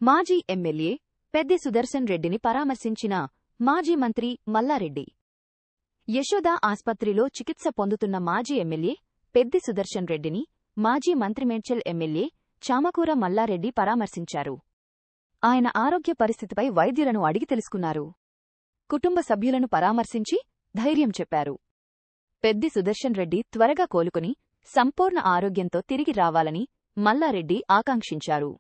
మాజీ ఎమ్మెల్యే పెద్ది సుదర్శన్ రెడ్డిని పరామర్శించిన మాజీ మంత్రి మల్లారెడ్డి. యశోద ఆస్పత్రిలో చికిత్స పొందుతున్న మాజీ ఎమ్మెల్యే పెద్ది సుదర్శన్ రెడ్డిని మాజీ మంత్రి మేడ్చల్ ఎమ్మెల్యే చామకూర మల్లారెడ్డి పరామర్శించారు. ఆయన ఆరోగ్య పరిస్థితిపై వైద్యులను అడిగి తెలుసుకున్నారు. కుటుంబ సభ్యులను పరామర్శించి ధైర్యం చెప్పారు. పెద్ది సుదర్శన్ రెడ్డి త్వరగా కోలుకుని సంపూర్ణ ఆరోగ్యంతో తిరిగి రావాలని మల్లారెడ్డి ఆకాంక్షించారు.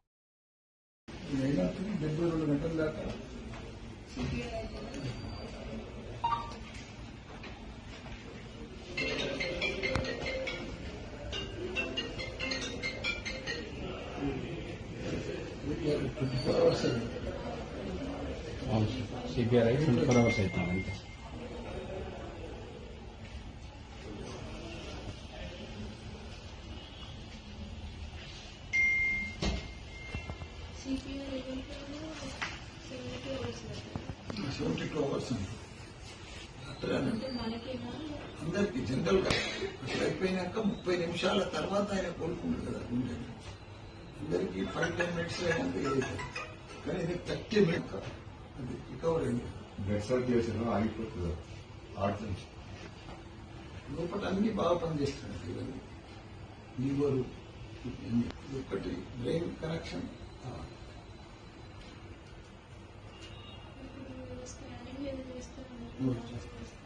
CPRI 24 hours అవుతుంది. అందరికి జనరల్ గా అయిపోయినాక 30 నిమిషాల తర్వాత ఆయన కోలుకుంటారు కదా. అందరికి 5-10 minutes కానీ ఇది 30 minutes అది రికవర్ అయింది. బ్లడ్ సర్క్యులేషన్ ఆగిపోతుంది. లోపల అన్ని బాగా పనిచేస్తున్నాయి. ఇవన్నీ లివర్ ఒకటి బ్రెయిన్ కనెక్షన్ చేస్తారు.